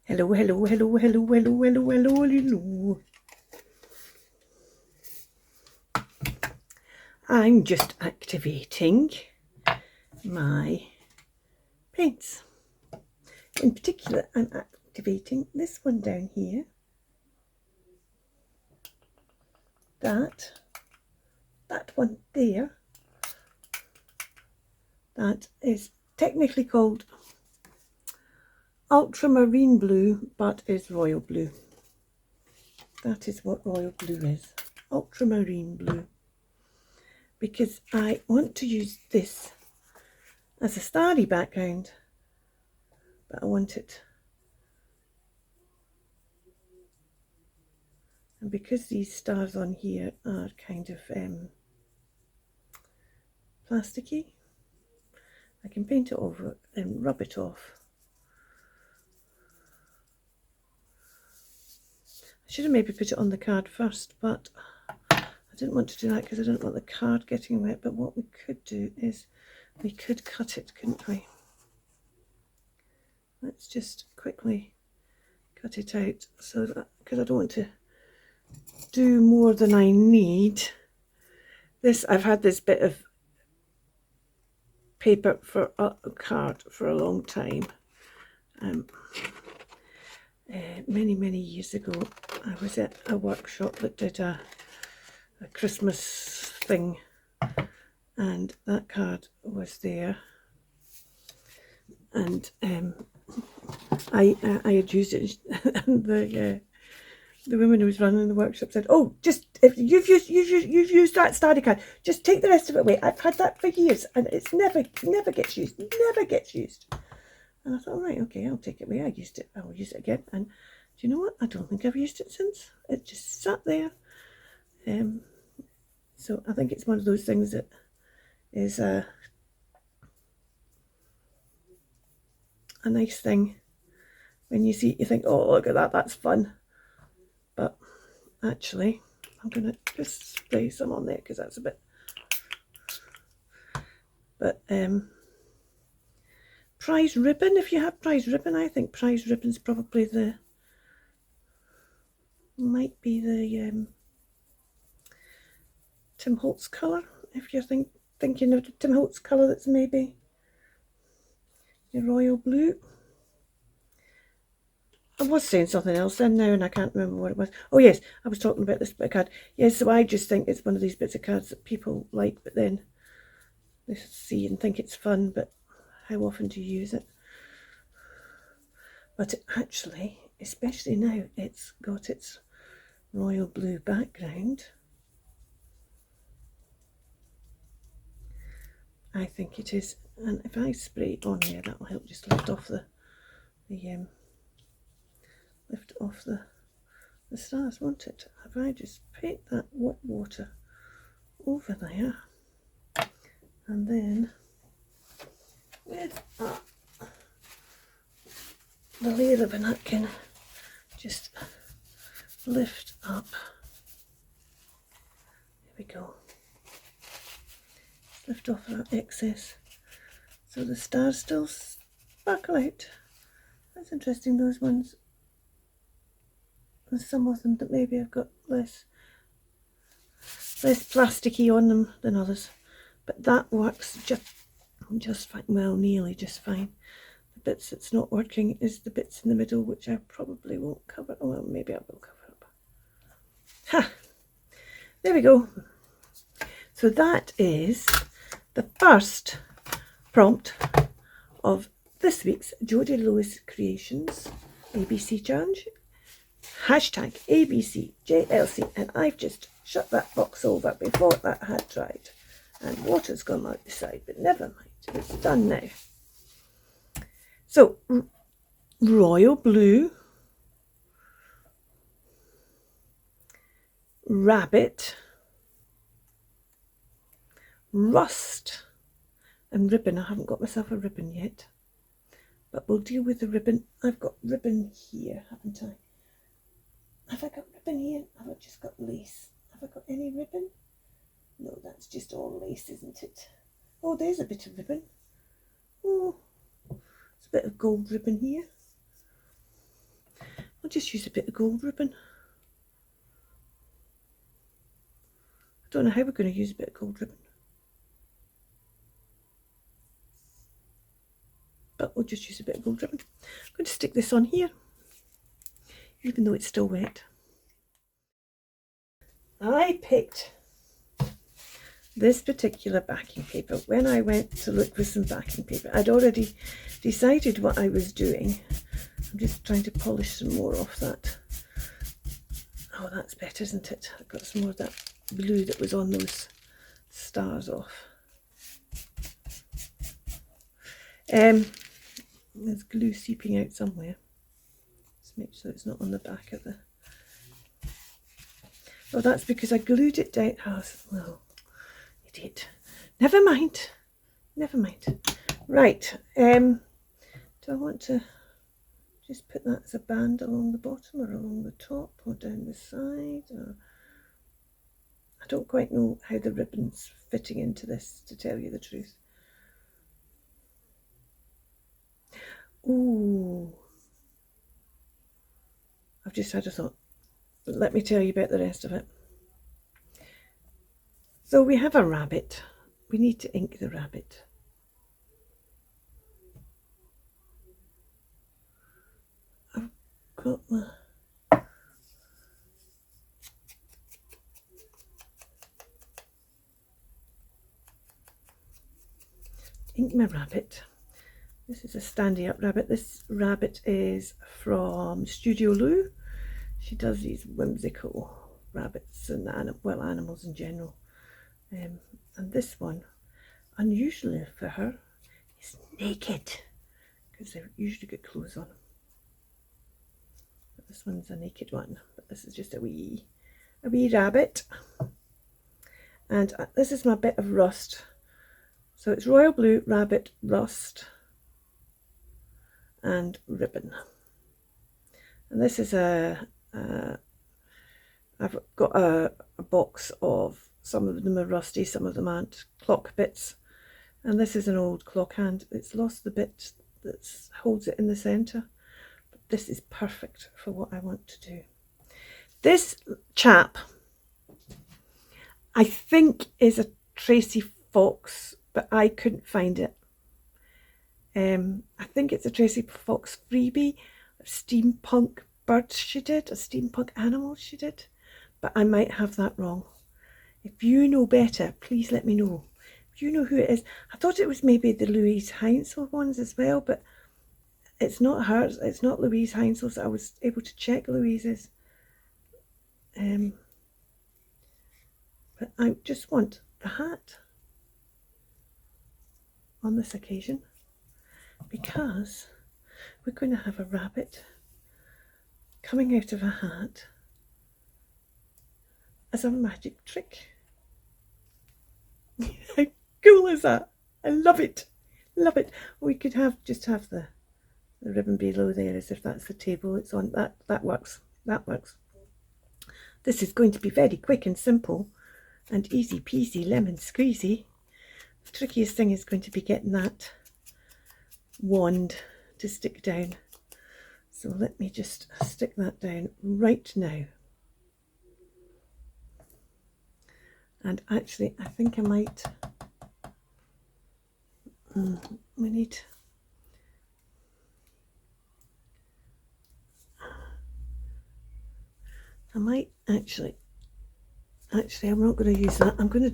Hello, hello, hello, hello, hello, hello, hello, hello. I'm just activating my paints. In particular, I'm activating this one down here. That one there. That is technically called ultramarine blue, but is royal blue. That is what royal blue is, ultramarine blue. Because I want to use this as a starry background, but I want it, and because these stars on here are kind of plasticky, I can paint it over and rub it off. I should have maybe put it on the card first, but I didn't want to do that because I didn't want the card getting wet. But what we could do is we could cut it, couldn't we? Let's just quickly cut it out, so that, because I don't want to do more than I need. This, I've had this bit of paper for a card for a long time. Many years ago, I was at a workshop that did a Christmas thing, and that card was there, and I had used it, and the woman who was running the workshop said, "Oh, just if you've used that starry card, just take the rest of it away. I've had that for years, and it's never gets used, never gets used." And I thought, right, okay, I'll take it away. I used it. I'll use it again. And do you know what? I don't think I've used it since. It just sat there. So I think it's one of those things that is a nice thing. When you see it, you think, oh, look at that, that's fun. But actually, I'm going to just spray some on there because that's a bit... But prize ribbon, if you have prize ribbon, I think prize ribbon's probably might be the Tim Holtz colour, if you're thinking of Tim Holtz colour, that's maybe your royal blue. I was saying something else then now and I can't remember what it was. Oh yes, I was talking about this bit of card. Yes, so I just think it's one of these bits of cards that people like, but then they see and think it's fun, but how often do you use it? But it actually, especially now, it's got its royal blue background. I think it is, and if I spray it on here, that will help just lift off the stars, won't it? If I just paint that wet water over there, and then with the layer of a napkin, just lift up. There we go. Lift off that excess, so the stars still sparkle out. That's interesting, those ones. There's some of them that maybe have got less plasticky on them than others, but that works just fine. Well, nearly just fine. The bits that's not working is the bits in the middle, which I probably won't cover. Oh, well, maybe I will cover up. Ha! There we go. So that is the first prompt of this week's Jodi Lewis Creations ABC Challenge. Hashtag ABCJLC, and I've just shut that box over before that had dried and water's gone out the side, but never mind, it's done now. So royal blue, rabbit, rust, and ribbon. I haven't got myself a ribbon yet, but we'll deal with the ribbon. I've got ribbon here, haven't I? Have I got ribbon here? Have I just got lace? Have I got any ribbon? No, that's just all lace, isn't it? Oh, there's a bit of ribbon. Oh, it's a bit of gold ribbon here. I'll just use a bit of gold ribbon. I don't know how we're going to use a bit of gold ribbon, but we'll just use a bit of gold ribbon. I'm going to stick this on here, even though it's still wet. I picked this particular backing paper when I went to look for some backing paper. I'd already decided what I was doing. I'm just trying to polish some more off that. Oh, that's better, isn't it? I've got some more of that blue that was on those stars off. There's glue seeping out somewhere. Let's make sure it's not on the back of the... Oh, that's because I glued it down. Oh, well, idiot. Never mind. Never mind. Right. Do I want to just put that as a band along the bottom or along the top or down the side? Or... I don't quite know how the ribbon's fitting into this, to tell you the truth. Ooh. I've just had a thought. Let me tell you about the rest of it. So we have a rabbit. We need to ink the rabbit. I've got my... ink my rabbit. This is a standing up rabbit. This rabbit is from Studio Lou. She does these whimsical rabbits and animals in general. And this one, unusually for her, is naked because they usually get clothes on. But this one's a naked one. But this is just a wee rabbit. And this is my bit of rust. So it's royal blue, rabbit, rust, and ribbon. And this is I've got a box of, some of them are rusty, some of them aren't, clock bits. And this is an old clock hand. It's lost the bit that holds it in the centre. But this is perfect for what I want to do. This chap, I think, is a Tracy Fox, but I couldn't find it. I think it's a Tracy Fox freebie, a steampunk bird she did, a steampunk animal she did, but I might have that wrong. If you know better, please let me know. If you know who it is. I thought it was maybe the Louise Heinzel ones as well, but it's not hers. It's not Louise Heinzel's. I was able to check Louise's. But I just want the hat on this occasion, because we're going to have a rabbit coming out of a hat as a magic trick. How cool is that? I love it. Love it. We could just have the ribbon below there as if that's the table it's on. That works. That works. This is going to be very quick and simple and easy peasy lemon squeezy. The trickiest thing is going to be getting that wand to stick down. So let me just stick that down right now. And actually, I think I might, I might actually, I'm not going to use that. I'm going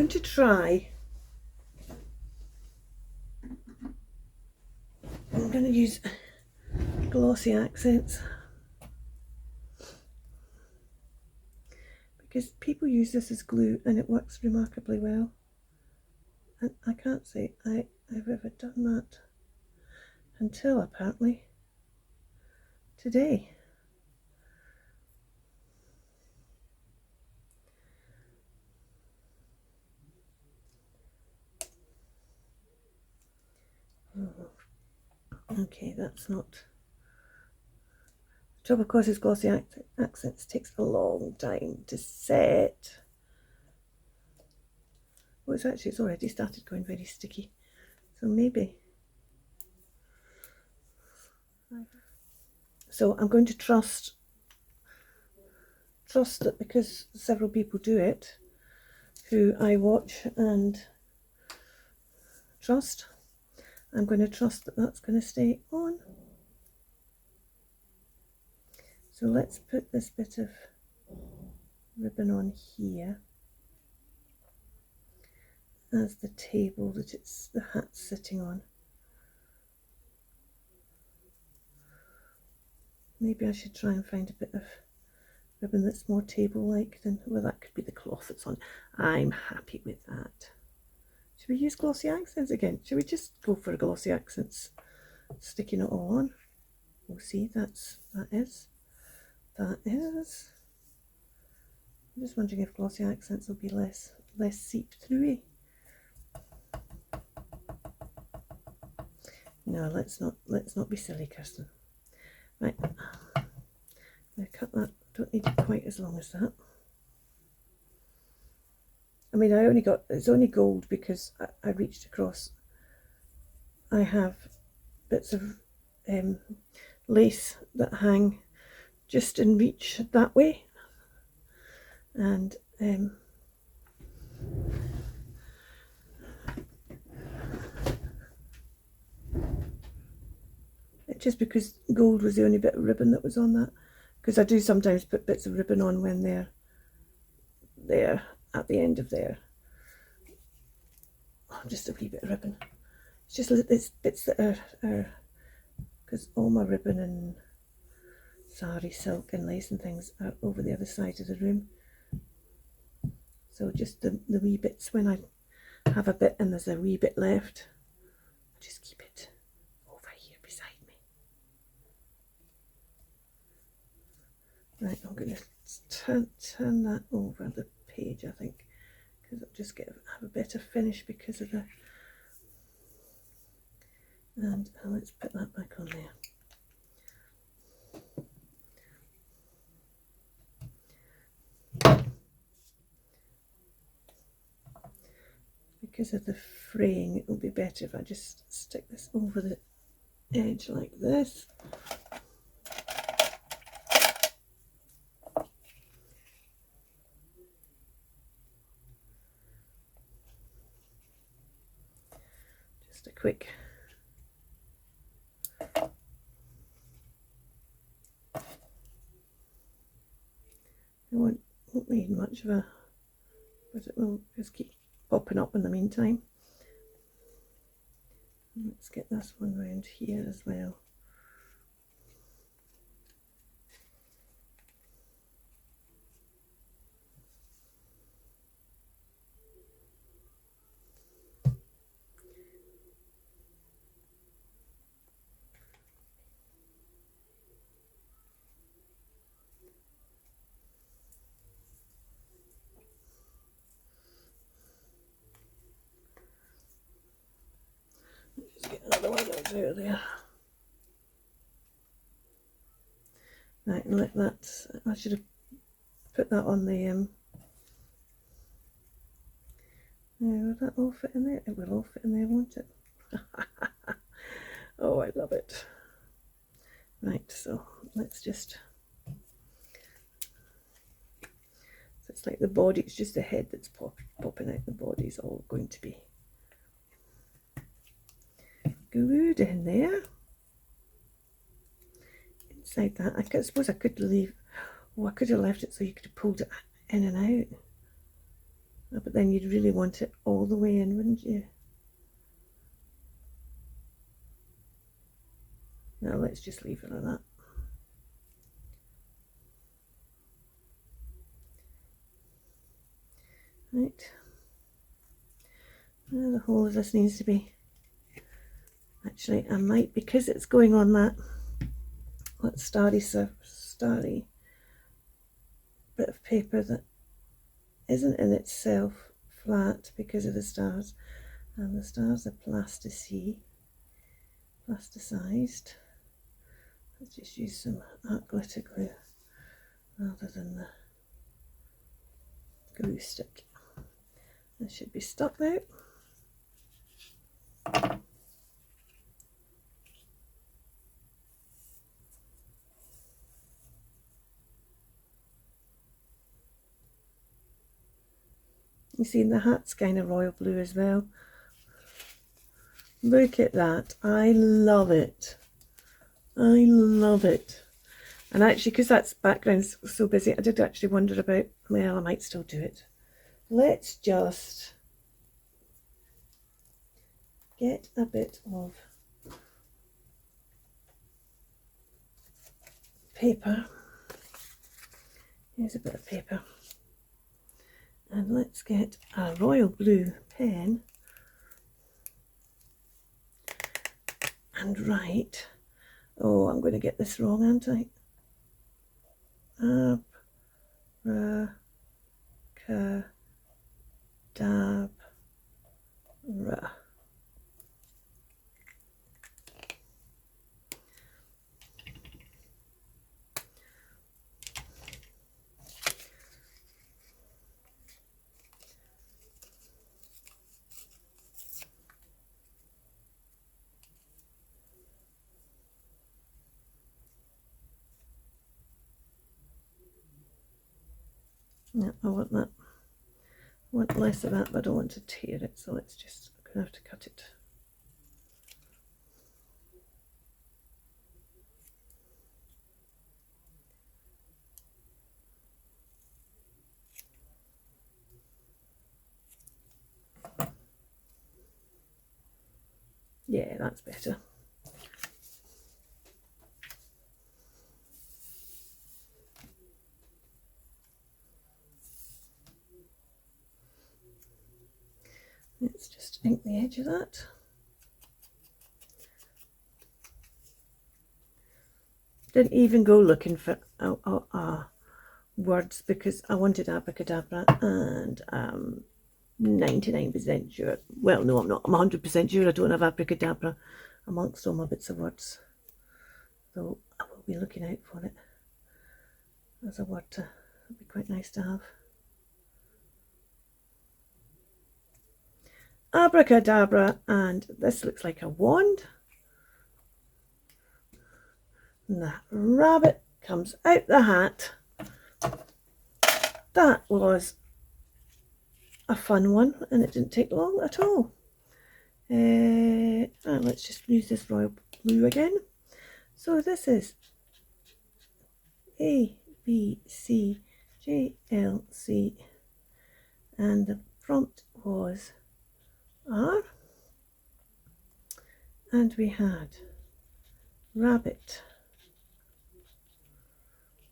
to try, I'm going to use glossy accents, because people use this as glue and it works remarkably well. And I can't say I've ever done that until apparently today. Okay, that's not. The trouble, of course, is glossy accents takes a long time to set. Well, it's already started going very sticky. So maybe So I'm going to trust that, because several people do it who I watch and trust, I'm going to trust that that's going to stay on. So let's put this bit of ribbon on here as the table that the hat's sitting on. Maybe I should try and find a bit of ribbon that's more table-like than, well, that could be the cloth that's on. I'm happy with that. Should we use glossy accents again? Should we just go for glossy accents, sticking it all on? We'll see. That is. I'm just wondering if glossy accents will be less seep-through-y. No, let's not be silly, Kirsten. Right, I'm going to cut that. Don't need it quite as long as that. I mean, it's only gold because I reached across. I have bits of lace that hang just in reach that way, and just because gold was the only bit of ribbon that was on that, because I do sometimes put bits of ribbon on when they're there at the end of there. Oh, just a wee bit of ribbon. It's just it's bits that are because all my ribbon and sari, silk and lace and things are over the other side of the room. So just the wee bits, when I have a bit and there's a wee bit left, I just keep it over here beside me. Right, I'm going to turn that over the page, I think, because it'll just have a better finish because of the. And let's put that back on there. Because of the fraying, it will be better if I just stick this over the edge like this. Just a quick. It won't need much of a, but it will just keep popping up in the meantime. Let's get this one round here as well. Just get another one of those out of there. Right, and let that, I should have put that on the, will that all fit in there? It will all fit in there, won't it? Oh, I love it. Right, so let's just, so it's like the body, it's just the head that's popping out. The body's all going to be glued in there. Inside that, I suppose I could leave, oh, I could have left it so you could have pulled it in and out. Oh, but then you'd really want it all the way in, wouldn't you? No, let's just leave it like that. Right. Now the whole of this needs to be, actually I might, because it's going on that starry bit of paper that isn't in itself flat because of the stars, and the stars are plasticized. Let's just use some art glitter glue rather than the glue stick. This should be stuck now. You see, the hat's kind of royal blue as well. Look at that. I love it. I love it. And actually, because that background's so busy, I did actually wonder about, well, I might still do it. Let's just get a bit of paper. Here's a bit of paper. And let's get a royal blue pen and write. Oh, I'm going to get this wrong, aren't I? Abracadabra. Yeah, I want that. I want less of that, but I don't want to tear it, so let's just, I'm going to have to cut it. Yeah, that's better. Let's just ink the edge of that. Didn't even go looking for words because I wanted abracadabra, and 99% sure. Well, no, I'm not. I'm 100% sure I don't have abracadabra amongst all my bits of words. So I will be looking out for it as a word. It'd be quite nice to have. Abracadabra, and this looks like a wand. And that rabbit comes out the hat. That was a fun one, and it didn't take long at all. And let's just use this royal blue again. So this is A, B, C, J, L, C, and the prompt was R, and we had rabbit,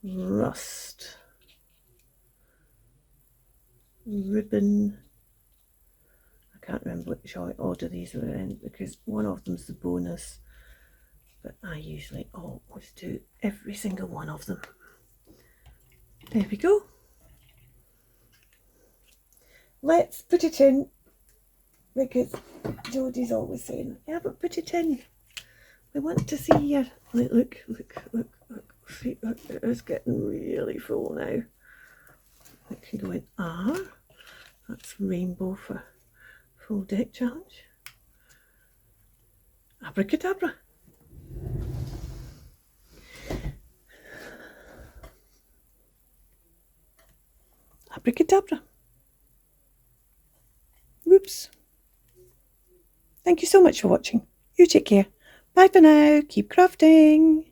rust, ribbon. I can't remember which order these were in because one of them's the bonus, but I usually always do every single one of them. There we go. Let's put it in, because Jodi's always saying, yeah, but put it in. We want to see your, look, see, look, it's getting really full now. It can go in R, that's rainbow for full deck challenge. Abracadabra. Abracadabra. Whoops. Thank you so much for watching. You take care. Bye for now. Keep crafting.